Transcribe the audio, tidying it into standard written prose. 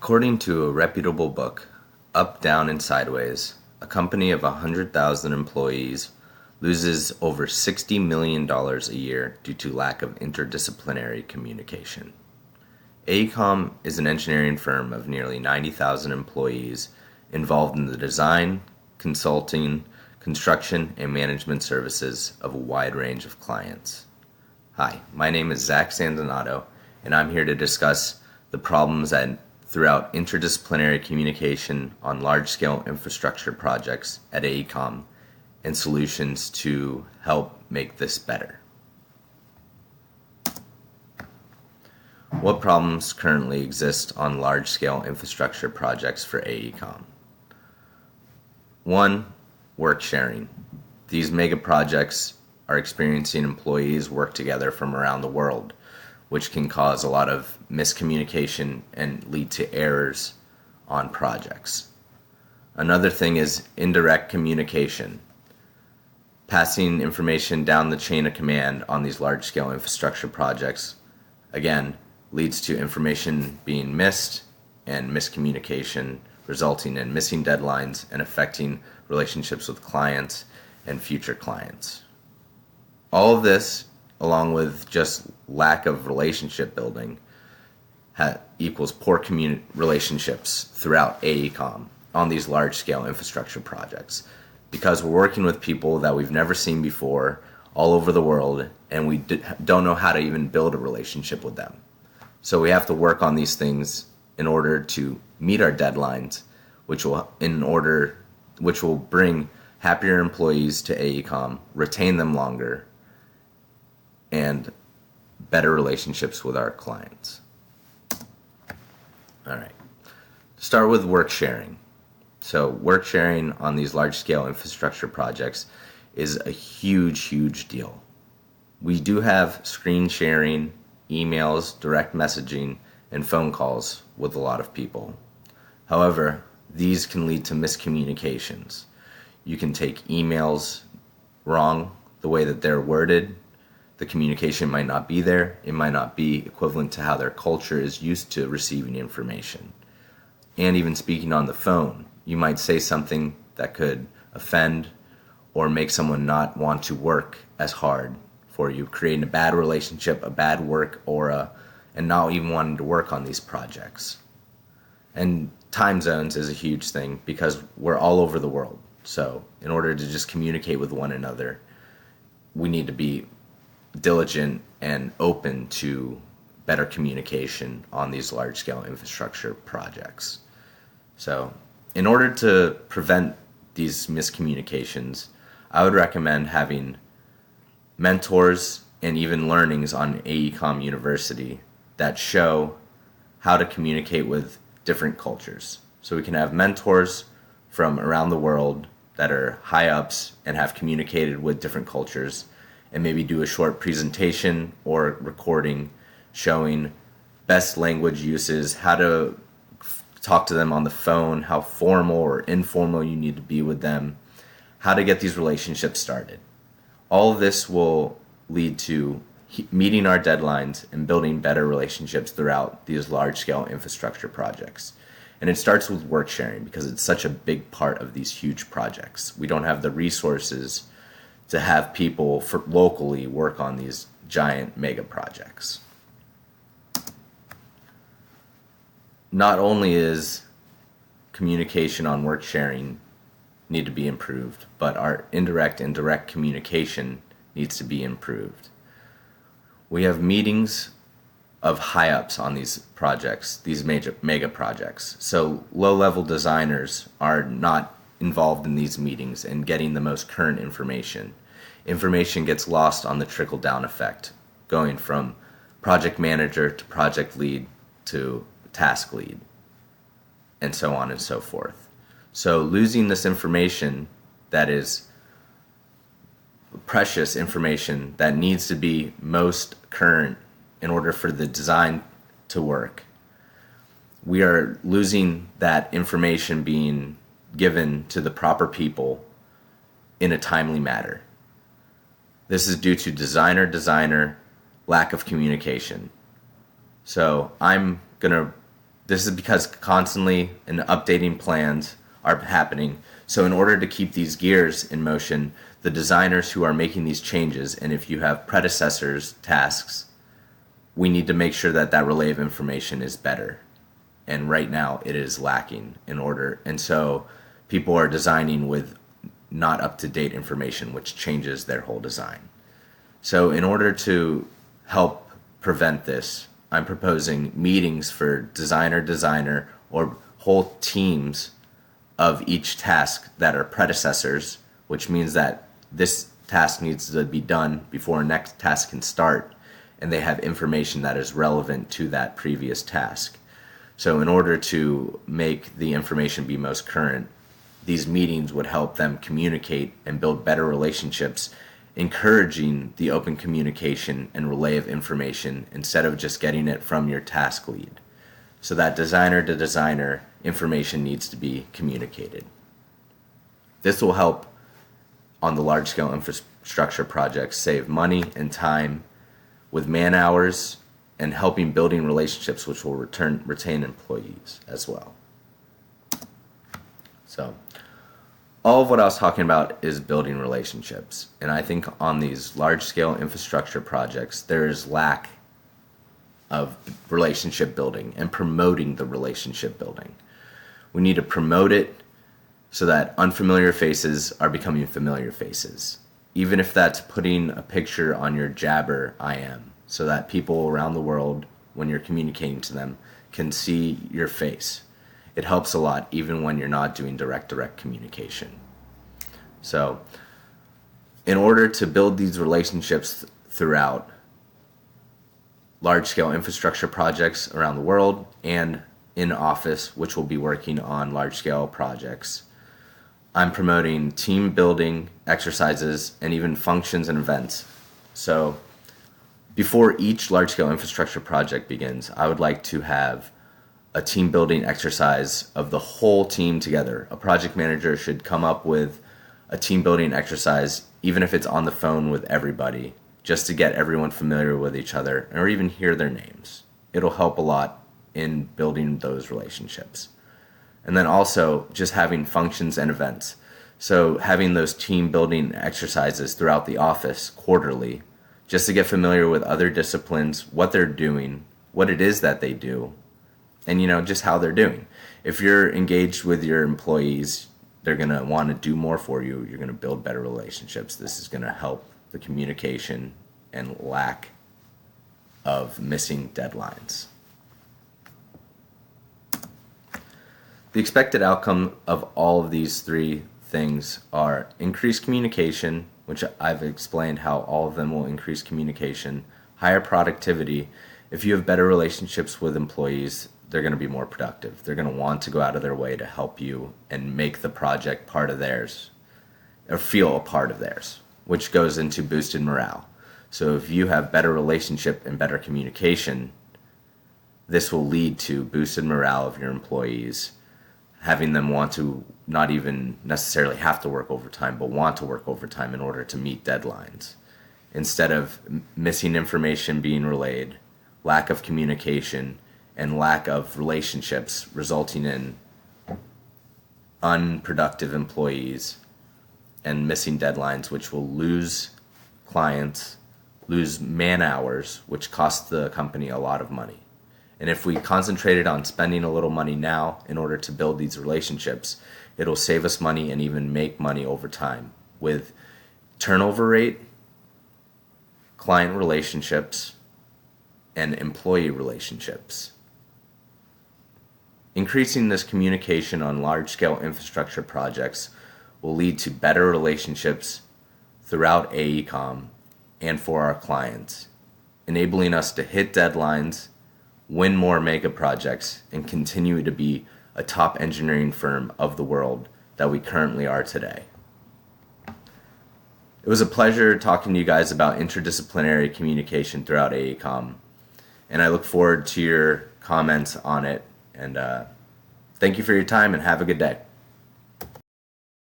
According to a reputable book, Up, Down, and Sideways, a company of 100,000 employees loses over $60 million a year due to lack of interdisciplinary communication. AECOM is an engineering firm of nearly 90,000 employees involved in the design, consulting, construction, and management services of a wide range of clients. Hi, my name is Zach Sandonato, and I'm here to discuss the problems throughout interdisciplinary communication on large-scale infrastructure projects at AECOM and solutions to help make this better. What problems currently exist on large-scale infrastructure projects for AECOM? 1. Work sharing. These mega projects are experiencing employees work together from around the world, which can cause a lot of miscommunication and lead to errors on projects. Another thing is indirect communication. Passing information down the chain of command on these large-scale infrastructure projects, again, leads to information being missed and miscommunication, resulting in missing deadlines and affecting relationships with clients and future clients. All of this, along with just lack of relationship building, equals poor relationships throughout AECOM on these large-scale infrastructure projects, because we're working with people that we've never seen before all over the world, and we don't know how to even build a relationship with them. So we have to work on these things in order to meet our deadlines, which will bring happier employees to AECOM, retain them longer, and better relationships with our clients. All right. Start with work sharing. So work sharing on these large-scale infrastructure projects is a huge deal. We do have screen sharing, emails, direct messaging, and phone calls with a lot of people. However, these can lead to miscommunications. You can take emails wrong, the way that they're worded. The communication might not be there. It might not be equivalent to how their culture is used to receiving information. And even speaking on the phone, you might say something that could offend or make someone not want to work as hard for you, creating a bad relationship, a bad work aura, and not even wanting to work on these projects. And time zones is a huge thing because we're all over the world. So in order to just communicate with one another, we need to be diligent and open to better communication on these large-scale infrastructure projects. So in order to prevent these miscommunications, I would recommend having mentors and even learnings on AECOM University that show how to communicate with different cultures. So we can have mentors from around the world that are high ups and have communicated with different cultures, and maybe do a short presentation or recording showing best language uses, how to talk to them on the phone, how formal or informal you need to be with them, how to get these relationships started. All of this will lead to meeting our deadlines and building better relationships throughout these large-scale infrastructure projects. And it starts with work sharing because it's such a big part of these huge projects. We don't have the resources to have people locally work on these giant mega projects. Not only is communication on work sharing need to be improved, but our indirect and direct communication needs to be improved. We have meetings of high ups on these projects, these mega projects. So low-level designers are not involved in these meetings and getting the most current information. Information gets lost on the trickle-down effect, going from project manager to project lead to task lead, and so on and so forth. So losing this information that is precious information that needs to be most current in order for the design to work, we are losing that information being given to the proper people in a timely manner. This is due to designer lack of communication. So I'm going to This is because constantly and updating plans are happening. So in order to keep these gears in motion, the designers who are making these changes, and if you have predecessors tasks, we need to make sure that that relay of information is better. And right now it is lacking in order. And so people are designing with not up-to-date information, which changes their whole design. So in order to help prevent this, I'm proposing meetings for designer, or whole teams of each task that are predecessors, which means that this task needs to be done before a next task can start, and they have information that is relevant to that previous task. So in order to make the information be most current, these meetings would help them communicate and build better relationships, encouraging the open communication and relay of information instead of just getting it from your task lead. So that designer to designer information needs to be communicated. This will help on the large scale infrastructure projects save money and time with man hours and helping building relationships which will retain employees as well. So all of what I was talking about is building relationships. And I think on these large-scale infrastructure projects, there is lack of relationship building and promoting the relationship building. We need to promote it so that unfamiliar faces are becoming familiar faces. Even if that's putting a picture on your Jabber IM so that people around the world, when you're communicating to them, can see your face. It helps a lot even when you're not doing direct communication. So in order to build these relationships throughout large-scale infrastructure projects around the world and in office, which will be working on large-scale projects, I'm promoting team building exercises and even functions and events. So before each large-scale infrastructure project begins, I would like to have a team building exercise of the whole team together. A project manager should come up with a team building exercise, even if it's on the phone with everybody, just to get everyone familiar with each other or even hear their names. It'll help a lot in building those relationships. And then also just having functions and events. So having those team building exercises throughout the office quarterly, just to get familiar with other disciplines, what they're doing, what it is that they do, and just how they're doing. If you're engaged with your employees, they're going to want to do more for you. You're going to build better relationships. This is going to help the communication and lack of missing deadlines. The expected outcome of all of these three things are increased communication, which I've explained how all of them will increase communication, higher productivity. If you have better relationships with employees, they're going to be more productive. They're going to want to go out of their way to help you and make the project part of theirs, or feel a part of theirs, which goes into boosted morale. So if you have better relationship and better communication, this will lead to boosted morale of your employees, having them want to not even necessarily have to work overtime, but want to work overtime in order to meet deadlines. Instead of missing information being relayed, lack of communication, and lack of relationships resulting in unproductive employees and missing deadlines, which will lose clients, lose man hours, which costs the company a lot of money. And if we concentrated on spending a little money now in order to build these relationships, it'll save us money and even make money over time with turnover rate, client relationships, and employee relationships. Increasing this communication on large-scale infrastructure projects will lead to better relationships throughout AECOM and for our clients, enabling us to hit deadlines, win more mega projects, and continue to be a top engineering firm of the world that we currently are today. It was a pleasure talking to you guys about interdisciplinary communication throughout AECOM, and I look forward to your comments on it. And thank you for your time and have a good day.